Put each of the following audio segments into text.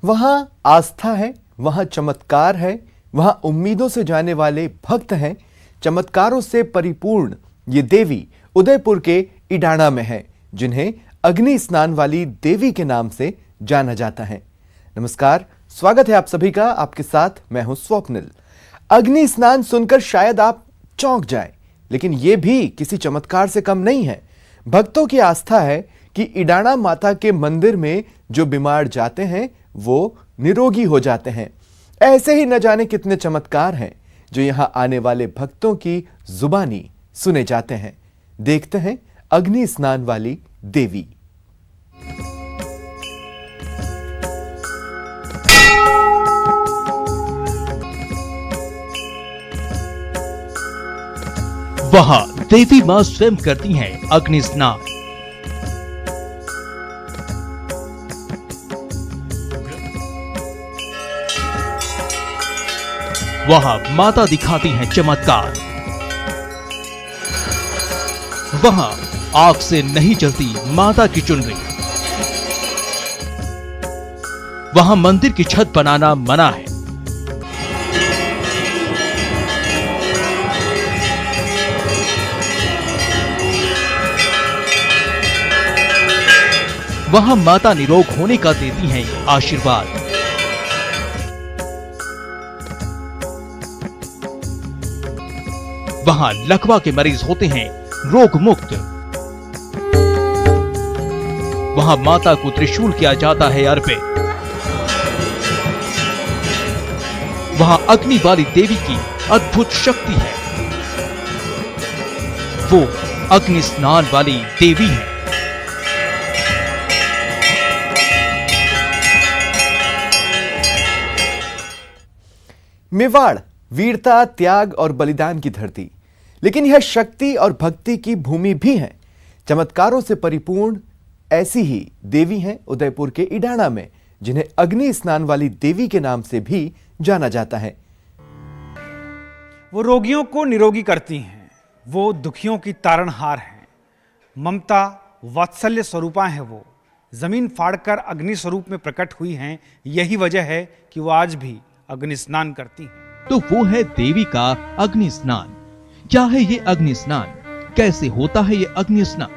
वहां आस्था है, वहां चमत्कार है, वहां उम्मीदों से जाने वाले भक्त हैं। चमत्कारों से परिपूर्ण ये देवी उदयपुर के इडाणा में है, जिन्हें अग्नि स्नान वाली देवी के नाम से जाना जाता है। नमस्कार, स्वागत है आप सभी का। आपके साथ मैं हूं स्वप्निल। अग्नि स्नान सुनकर शायद आप चौंक जाएं, लेकिन यह भी किसी चमत्कार से कम नहीं है। भक्तों की आस्था है कि इडाणा माता के मंदिर में जो बीमार जाते हैं वो निरोगी हो जाते हैं। ऐसे ही न जाने कितने चमत्कार हैं जो यहां आने वाले भक्तों की जुबानी सुने जाते हैं। देखते हैं अग्नि स्नान वाली देवी। वहां देवी मां स्वयं करती हैं अग्नि स्नान। वहां माता दिखाती हैं चमत्कार। वहां आग से नहीं जलती माता की चुनरी। वहां मंदिर की छत बनाना मना है। वहां माता निरोग होने का देती हैं आशीर्वाद। वहां लकवा के मरीज होते हैं रोग मुक्त। वहां माता को त्रिशूल किया जाता है अर्पित। वहां अग्नि वाली देवी की अद्भुत शक्ति है। वो अग्नि स्नान वाली देवी है। मेवाड़ वीरता, त्याग और बलिदान की धरती, लेकिन यह शक्ति और भक्ति की भूमि भी है। चमत्कारों से परिपूर्ण ऐसी ही देवी हैं उदयपुर के इडाणा में, जिन्हें अग्नि स्नान वाली देवी के नाम से भी जाना जाता है। वो रोगियों को निरोगी करती हैं, वो दुखियों की तारणहार हैं। ममता वात्सल्य स्वरूपा है। वो जमीन फाड़कर अग्नि स्वरूप में प्रकट हुई हैं। यही वजह है कि वो आज भी अग्नि स्नान करती हैं। तो वो है देवी का अग्नि स्नान। क्या है ये अग्नि स्नान? कैसे होता है ये अग्नि स्नान?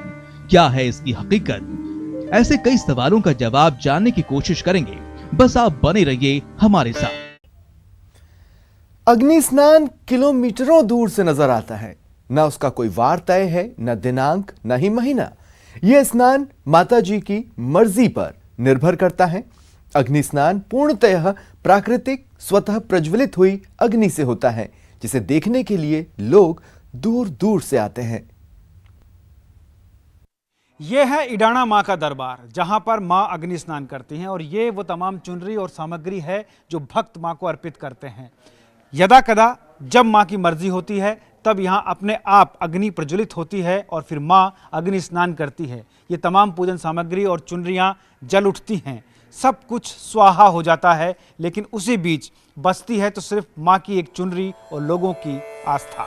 क्या है इसकी हकीकत? ऐसे कई सवालों का जवाब जानने की कोशिश करेंगे। बस आप बने रहिए हमारे साथ। अग्नि स्नान किलोमीटरों दूर से नजर आता है। न उसका कोई वार तय है, न दिनांक, न ही महीना। यह स्नान माता जी की मर्जी पर निर्भर करता है। अग्नि स्नान पूर्णतः प्राकृतिक, स्वतः प्रज्वलित हुई अग्नि से होता है, जिसे देखने के लिए लोग दूर दूर से आते हैं। यह है इडाणा मां का दरबार, जहां पर मां अग्नि स्नान करती हैं। और ये वो तमाम चुनरी और सामग्री है जो भक्त मां को अर्पित करते हैं। यदा कदा जब मां की मर्जी होती है तब यहां अपने आप अग्नि प्रज्वलित होती है और फिर मां अग्नि स्नान करती है। ये तमाम पूजन सामग्री और चुनरियां जल उठती हैं। सब कुछ स्वाहा हो जाता है, लेकिन उसी बीच बचती है तो सिर्फ मां की एक चुनरी और लोगों की आस्था।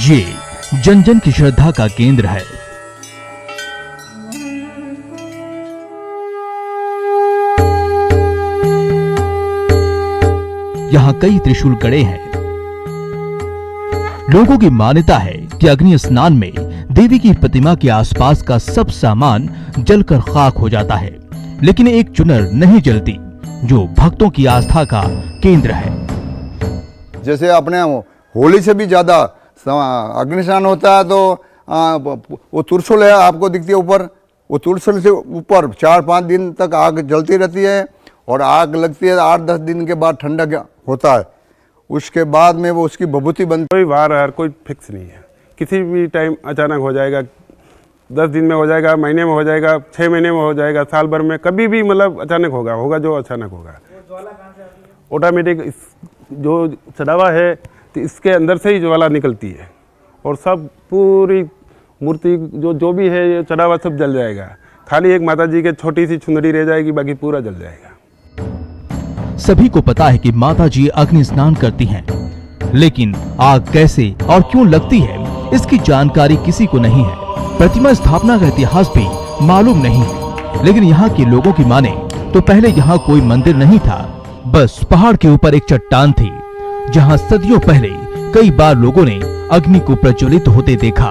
ये जन जन की श्रद्धा का केंद्र है। यहां कई त्रिशूल गड़े हैं। लोगों की मान्यता है कि अग्नि स्नान में देवी की प्रतिमा के आसपास का सब सामान जलकर खाक हो जाता है, लेकिन एक चुनर नहीं जलती, जो भक्तों की आस्था का केंद्र है। जैसे अपने होली से भी ज्यादा अग्नि स्नान होता है, तो वो त्रिशूल है आपको दिखती है ऊपर। वो त्रिशूल से ऊपर 4-5 दिन तक आग जलती रहती है और आग लगती है। 8-10 दिन के बाद ठंडा होता है। उसके बाद में वो उसकी भभूति बनती। कोई वार है, कोई फिक्स नहीं है। किसी भी टाइम अचानक हो जाएगा, 10 दिन में हो जाएगा, महीने में हो जाएगा, 6 महीने में हो जाएगा, साल भर में कभी भी मतलब अचानक होगा जो अचानक होगा। ऑटोमेटिक जो चढ़ावा है तो इसके अंदर से ही ज्वाला निकलती है और सब पूरी मूर्ति जो भी है ये चढ़ावा सब जल जाएगा। खाली एक माता जी के छोटी सी चुनरी रह जाएगी, बाकी पूरा जल जाएगा। सभी को पता है कि माता जी अग्नि स्नान करती हैं, लेकिन आग कैसे और क्यों लगती है इसकी जानकारी किसी को नहीं है। प्रतिमा स्थापना का इतिहास भी मालूम नहीं है। लेकिन यहाँ के लोगों की माने तो पहले यहाँ कोई मंदिर नहीं था, बस पहाड़ के ऊपर एक चट्टान थी जहाँ सदियों पहले कई बार लोगों ने अग्नि को प्रज्वलित होते देखा।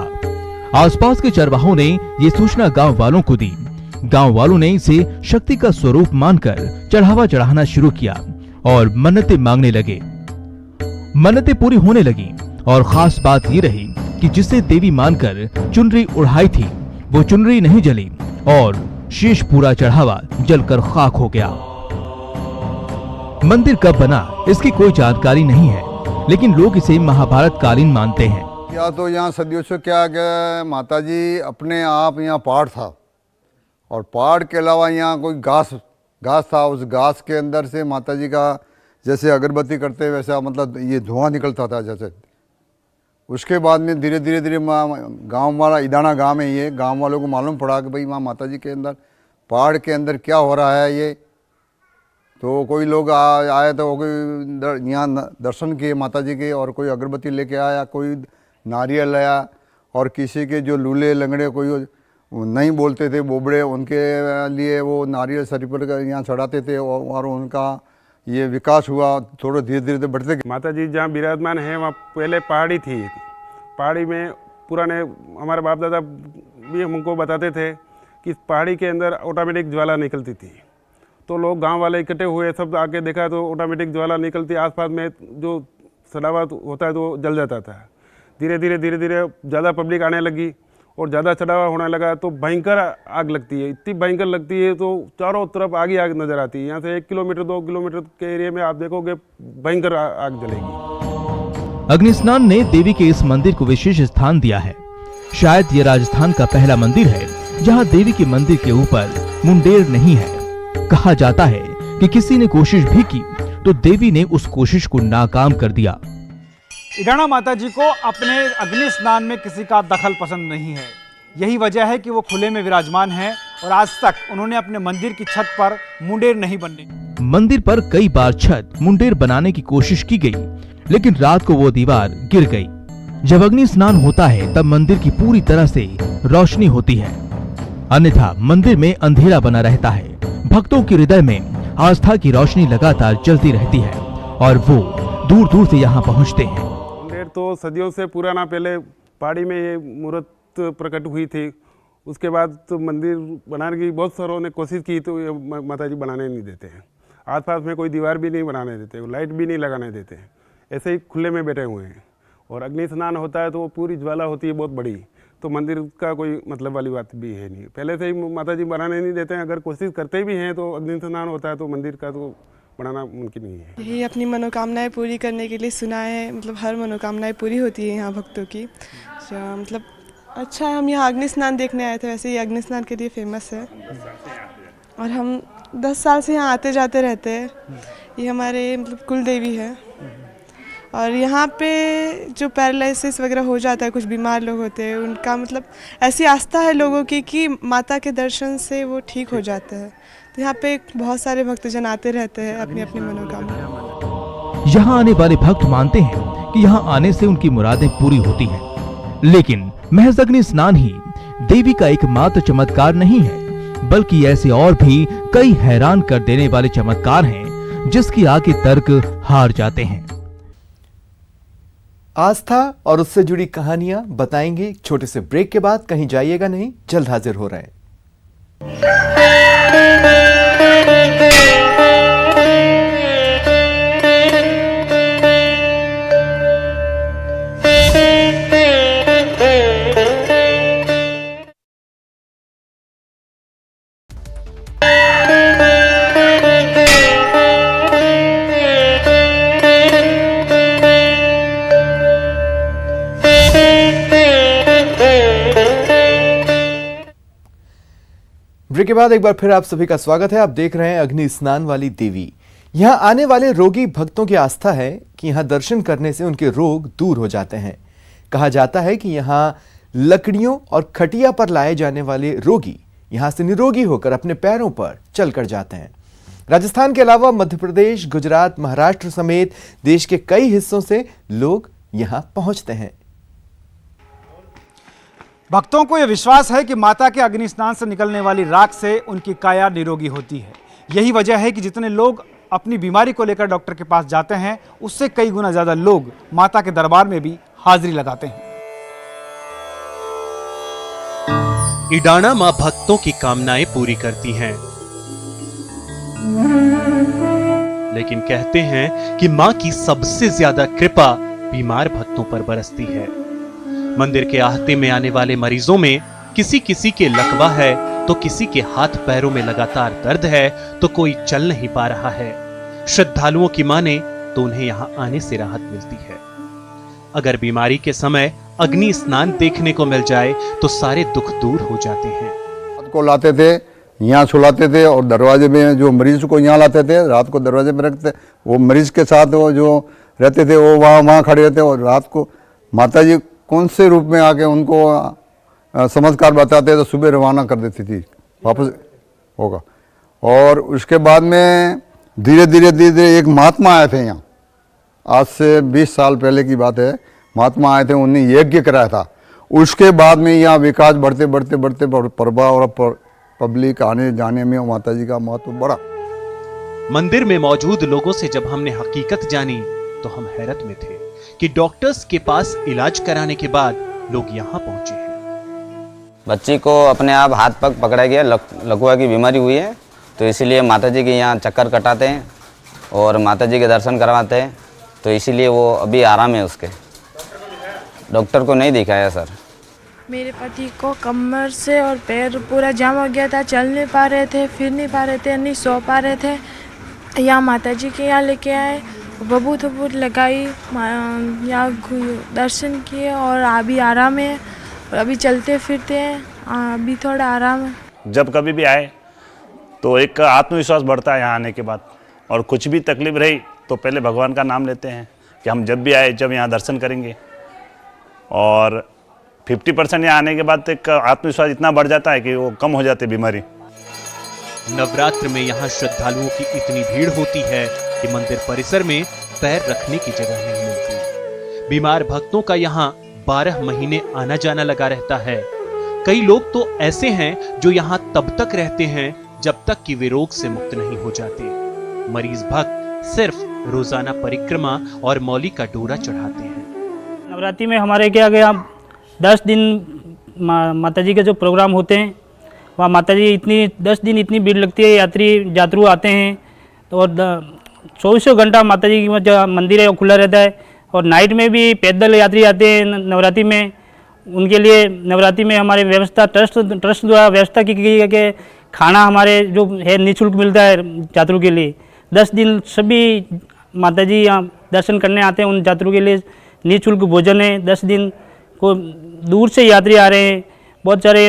आसपास के चरवाहों ने ये सूचना गांव वालों को दी। गांव वालों ने इसे शक्ति का स्वरूप मानकर चढ़ावा चढ़ाना शुरू किया और मन्नतें मांगने लगे। मन्नतें पूरी होने लगी और खास बात ये रही कि जिसे देवी मानकर चुनरी उड़ाई थी वो चुनरी नहीं जली और शेष पूरा चढ़ावा जलकर खाक हो गया। मंदिर कब बना इसकी कोई जानकारी नहीं है, लेकिन लोग इसे महाभारत कालीन मानते हैं। या तो यहाँ सदियों से क्या माता जी अपने आप यहाँ पहाड़ था और पहाड़ के अलावा यहाँ कोई घास था। उस घास के अंदर से माता जी का जैसे अगरबत्ती करते वैसा मतलब ये धुआं निकलता था जैसे। उसके बाद में धीरे धीरे गांव वाला इदाना गांव है, ये गांव वालों को मालूम पड़ा कि भाई वहाँ माता जी के अंदर पहाड़ के अंदर क्या हो रहा है ये। तो कोई लोग आए तो कोई यहाँ दर्शन किए माता जी के और कोई अगरबत्ती लेके आया, कोई नारियल लाया और किसी के जो लूले लंगड़े कोई नहीं बोलते थे बोबड़े उनके लिए वो नारियल सर पर यहाँ चढ़ाते थे और उनका ये विकास हुआ। थोड़ा धीरे धीरे बढ़ते गए। माता जी जहाँ विराजमान है वहाँ पहले पहाड़ी थी। पहाड़ी में पुराने हमारे बाप दादा भी हमको बताते थे कि पहाड़ी के अंदर ऑटोमेटिक ज्वाला निकलती थी। तो लोग गांव वाले इकट्ठे हुए, सब आके देखा तो ऑटोमेटिक ज्वाला निकलती, आसपास में जो सड़ावा होता है तो जल जाता था। धीरे धीरे ज़्यादा पब्लिक आने लगी और ज़्यादा चढ़ावा होने लगा तो भयंकर आग लगती है। इतनी भयंकर लगती है तो चारों तरफ आग ही आग नज़र आती है। यहाँ से 1 किलोमीटर 2 किलोमीटर के एरिया में आप देखोगे भयंकर आग जलेगी। अग्नि स्नान ने देवी के इस मंदिर को विशेष स्थान दिया है। शायद ये राजस्थान का पहला मंदिर है जहाँ देवी के मंदिर के ऊपर मुंडेर नहीं है। कहा जाता है कि किसी ने कोशिश भी की तो देवी ने उस कोशिश को नाकाम कर दिया। इडाणा माता जी को अपने अग्नि स्नान में किसी का दखल पसंद नहीं है। यही वजह है कि वो खुले में विराजमान हैं और आज तक उन्होंने अपने मंदिर की छत पर मुंडेर नहीं बनने दी। मंदिर पर कई बार छत मुंडेर बनाने की कोशिश की गई, लेकिन रात को वो दीवार गिर गई। जब अग्नि स्नान होता है तब मंदिर की पूरी तरह से रोशनी होती है, अन्यथा मंदिर में अंधेरा बना रहता है। भक्तों के हृदय में आस्था की रोशनी लगातार जलती रहती है और वो दूर दूर से यहाँ पहुँचते हैं। मुंडेर तो सदियों से पुराना, पहले पहाड़ी में ये मूर्त प्रकट हुई थी। उसके बाद तो मंदिर बनाने की बहुत सारों ने कोशिश की तो ये माता जी बनाने नहीं देते हैं। आसपास में कोई दीवार भी नहीं बनाने देते, लाइट भी नहीं लगाने देते, ऐसे ही खुले में बैठे हुए हैं। और अग्नि स्नान होता है तो वो पूरी ज्वाला होती है बहुत बड़ी, तो मंदिर का कोई मतलब वाली बात भी है नहीं। पहले से ही माता जी बनाने नहीं देते हैं। अगर कोशिश करते भी हैं तो अग्नि स्नान होता है तो मंदिर का तो बनाना मुमकिन नहीं है। यही अपनी मनोकामनाएं पूरी करने के लिए सुना है, मतलब हर मनोकामनाएं पूरी होती है यहाँ भक्तों की। मतलब अच्छा है, हम यहाँ अग्नि स्नान देखने आए थे। वैसे ये अग्नि स्नान के लिए फेमस है और हम 10 साल से यहाँ आते जाते रहते हैं। ये हमारे मतलब कुल देवी है और यहाँ पे जो पैरालिसिस वगैरह हो जाता है, कुछ बीमार लोग होते हैं, उनका मतलब ऐसी आस्था है लोगों की कि माता के दर्शन से वो ठीक हो जाते हैं। तो यहाँ पे बहुत सारे भक्तजन आते रहते हैं अपनी अपनी मनोकामना। यहाँ आने वाले भक्त मानते हैं कि यहाँ आने से उनकी मुरादें पूरी होती हैं। लेकिन महज अग्नि स्नान ही देवी का एकमात्र चमत्कार नहीं है, बल्कि ऐसे और भी कई हैरान कर देने वाले चमत्कार हैं जिसकी आगे तर्क हार जाते हैं। आस्था और उससे जुड़ी कहानियां बताएंगे एक छोटे से ब्रेक के बाद। कहीं जाइएगा नहीं, जल्द हाजिर हो रहे हैं। ब्रेक के बाद एक बार फिर आप सभी का स्वागत है। आप देख रहे हैं अग्नि स्नान वाली देवी। यहाँ आने वाले रोगी भक्तों की आस्था है कि यहाँ दर्शन करने से उनके रोग दूर हो जाते हैं। कहा जाता है कि यहाँ लकड़ियों और खटिया पर लाए जाने वाले रोगी यहाँ से निरोगी होकर अपने पैरों पर चलकर जाते हैं। राजस्थान के अलावा मध्य प्रदेश, गुजरात, महाराष्ट्र समेत देश के कई हिस्सों से लोग यहाँ पहुंचते हैं। भक्तों को यह विश्वास है कि माता के अग्नि स्नान से निकलने वाली राख से उनकी काया निरोगी होती है। यही वजह है कि जितने लोग अपनी बीमारी को लेकर डॉक्टर के पास जाते हैं, उससे कई गुना ज्यादा लोग माता के दरबार में भी हाजिरी लगाते हैं। इडाणा मां भक्तों की कामनाएं पूरी करती हैं, लेकिन कहते हैं कि मां की सबसे ज्यादा कृपा बीमार भक्तों पर बरसती है। मंदिर के आहते में आने वाले मरीजों में किसी किसी के लकवा है, तो किसी के हाथ पैरों में लगातार दर्द है, तो कोई चल नहीं पा रहा है। श्रद्धालुओं की माने तो उन्हें यहां आने से राहत मिलती है। अगर बीमारी के समय अग्नि स्नान देखने को मिल जाए तो सारे दुख दूर हो जाते हैं। रात को लाते थे, यहाँ सुलाते थे और दरवाजे में जो मरीज को यहाँ लाते थे, रात को दरवाजे में रखते, वो मरीज के साथ वो जो रहते थे वो वहाँ खड़े रहते और रात को माता जी कौन से रूप में आके उनको चमत्कार बताते तो सुबह रवाना कर देती थी वापस होगा। और उसके बाद में धीरे धीरे एक महात्मा आए थे यहाँ, आज से 20 साल पहले की बात है। महात्मा आए थे, उन्हें यज्ञ कराया था। उसके बाद में यहाँ विकास बढ़ते प्रभाव और पब्लिक आने जाने में माता जी का महत्व बढ़ा। मंदिर में मौजूद लोगों से जब हमने हकीकत जानी तो हम हैरत में थे कि डॉक्टर्स के पास इलाज कराने के बाद लोग यहाँ पहुंचे हैं। बच्ची को अपने आप हाथ पग पकड़ा गया, लकवा की बीमारी हुई है, तो इसीलिए माता जी के यहाँ चक्कर कटाते हैं और माता जी के दर्शन करवाते हैं, तो इसीलिए वो अभी आराम है। उसके डॉक्टर को नहीं दिखाया सर। मेरे पति को कमर से और पैर पूरा जाम हो गया था, चल नहीं पा रहे थे, फिर नहीं पा रहे थे, नहीं सो पा रहे थे। यहाँ माता जी के यहाँ लेके आए, बबू थबूत लगाई, यहाँ दर्शन किए और अभी आराम है और अभी चलते फिरते हैं, अभी थोड़ा आराम है। जब कभी भी आए तो एक आत्मविश्वास बढ़ता है यहाँ आने के बाद, और कुछ भी तकलीफ रही तो पहले भगवान का नाम लेते हैं कि हम जब भी आए जब यहाँ दर्शन करेंगे। और 50% यहाँ आने के बाद एक आत्मविश्वास इतना बढ़ जाता है कि वो कम हो जाती है बीमारी। नवरात्र में यहाँ श्रद्धालुओं की इतनी भीड़ होती है कि मंदिर परिसर में पैर रखने की जगह नहीं मिलती। बीमार भक्तों का यहाँ 12 महीने आना जाना लगा रहता है। कई लोग तो ऐसे हैं जो यहाँ तब तक रहते हैं जब तक कि वे रोग से मुक्त नहीं हो जाते। मरीज भक्त सिर्फ रोजाना परिक्रमा और मौली का डोरा चढ़ाते हैं। नवरात्रि में हमारे क्या गया 10 दिन माता जी के जो प्रोग्राम होते हैं, वहाँ माता जी 10 दिन इतनी भीड़ लगती है, यात्रु आते हैं, तो और 24 घंटा माता जी की जो मंदिर है वो खुला रहता है। और नाइट में भी पैदल यात्री आते हैं नवरात्रि में। उनके लिए नवरात्रि में हमारे व्यवस्था ट्रस्ट द्वारा व्यवस्था की गई है कि खाना हमारे जो है निःशुल्क मिलता है यात्रु के लिए। 10 दिन सभी माता जी यहाँ दर्शन करने आते हैं, उन यात्रु के लिए निःशुल्क भोजन है। 10 दिन को दूर से यात्री आ रहे हैं, बहुत सारे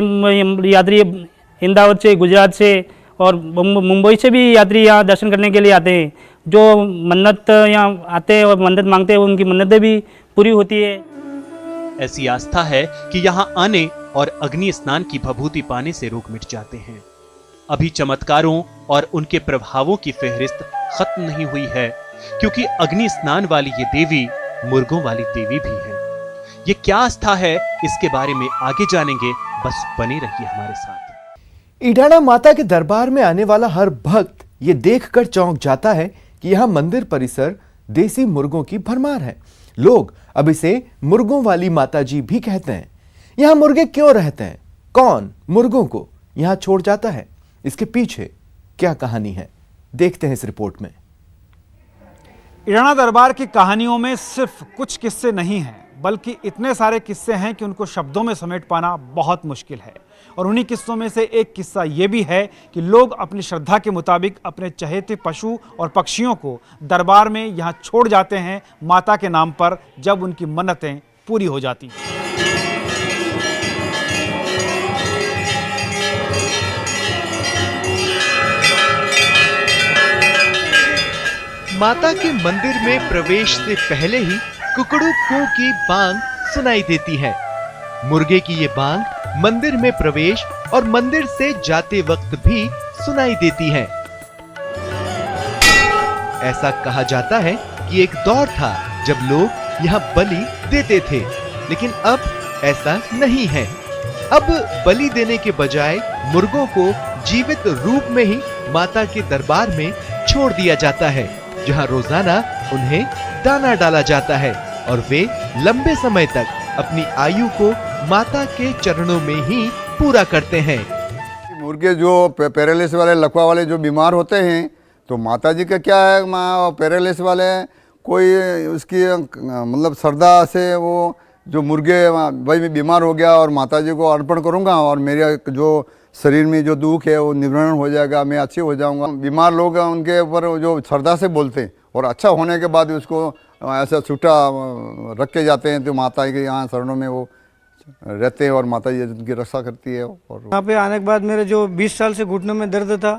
यात्री अहमदाबाद से, गुजरात से और मुंबई से भी यात्री यहाँ दर्शन करने के लिए आते हैं। जो मन्नत यहाँ आते हैं और मन्नत मांगते हैं, उनकी मन्नतें भी पूरी होती है। ऐसी आस्था है कि यहाँ आने और अग्नि स्नान की भभूति पाने से रोग मिट जाते हैं। अभी चमत्कारों और उनके प्रभावों की फहरिस्त खत्म नहीं हुई है, क्योंकि अग्नि स्नान वाली ये देवी मुर्गों वाली देवी भी है। ये क्या आस्था है, इसके बारे में आगे जानेंगे, बस बने रहिए हमारे साथ। इडाणा माता के दरबार में आने वाला हर भक्त ये देखकर चौंक जाता है कि यहाँ मंदिर परिसर देसी मुर्गों की भरमार है। लोग अब इसे मुर्गों वाली माता जी भी कहते हैं। यहाँ मुर्गे क्यों रहते हैं, कौन मुर्गों को यहाँ छोड़ जाता है, इसके पीछे क्या कहानी है, देखते हैं इस रिपोर्ट में। इडाणा दरबार की कहानियों में सिर्फ कुछ किस्से नहीं हैं, बल्कि इतने सारे किस्से हैं कि उनको शब्दों में समेट पाना बहुत मुश्किल है। और उन्हीं किस्सों में से एक किस्सा ये भी है कि लोग अपनी श्रद्धा के मुताबिक अपने चहेते पशु और पक्षियों को दरबार में यहाँ छोड़ जाते हैं माता के नाम पर, जब उनकी मन्नतें पूरी हो जाती हैं। माता के मंदिर में प्रवेश से पहले ही कुकड़ू कू की बांग सुनाई देती है। मुर्गे की ये बांग मंदिर में प्रवेश और मंदिर से जाते वक्त भी सुनाई देती है। ऐसा कहा जाता है कि एक दौर था जब लोग यहाँ बलि देते थे, लेकिन अब ऐसा नहीं है। अब बलि देने के बजाय मुर्गों को जीवित रूप में ही माता के दरबार में छोड़ दिया जाता है, जहां रोजाना उन्हें दाना डाला जाता है और वे लंबे समय तक अपनी आयु को माता के चरणों में ही पूरा करते हैं। मुर्गे जो पैरालिसिस वाले, लकवा वाले जो बीमार होते हैं, तो माता जी का क्या है, पैरालिसिस वाले कोई उसकी मतलब श्रद्धा से वो जो मुर्गे भाई मैं बीमार हो गया और माता जी को अर्पण करूंगा और मेरे जो शरीर में जो दुख है वो निवारण हो जाएगा, मैं अच्छे हो जाऊंगा। बीमार लोग उनके ऊपर जो श्रद्धा से बोलते हैं और अच्छा होने के बाद उसको ऐसा छूटा रख के जाते हैं, तो माता के यहाँ शरणों में वो रहते हैं और माता जी उनकी रक्षा करती है। और यहाँ पे आने के बाद मेरे जो 20 साल से घुटनों में दर्द था,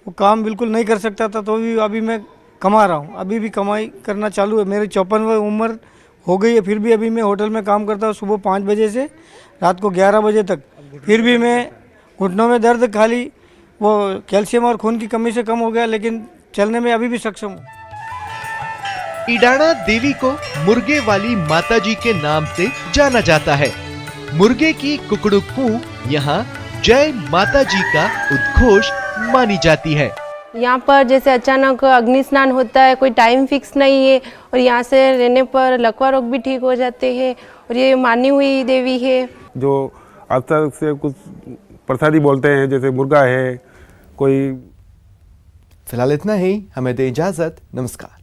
वो काम बिल्कुल नहीं कर सकता था, तो भी अभी मैं कमा रहा हूँ, अभी भी कमाई करना चालू है। मेरी 54 उम्र हो गई है, फिर भी अभी मैं होटल में काम करता हूँ सुबह 5 बजे से रात को 11 बजे तक। फिर भी मैं घुटनों में दर्द खाली वो कैल्शियम और खून की कमी से कम हो गया, लेकिन चलने में अभी भी सक्षम हूँ। इडाणा देवी को मुर्गे वाली माताजी के नाम से जाना जाता है। मुर्गे की कुकड़ुक कू यहाँ जय माताजी का उद्घोष मानी जाती है। यहाँ पर जैसे अचानक अग्नि स्नान होता है, कोई टाइम फिक्स नहीं है, और यहाँ से रहने पर लकवा रोग भी ठीक हो जाते हैं, और ये मानी हुई देवी है। जो आज तक से कुछ प्रसादी बोलते हैं, जैसे मुर्गा है कोई। फिलहाल इतना ही, हमें दे इजाजत, नमस्कार।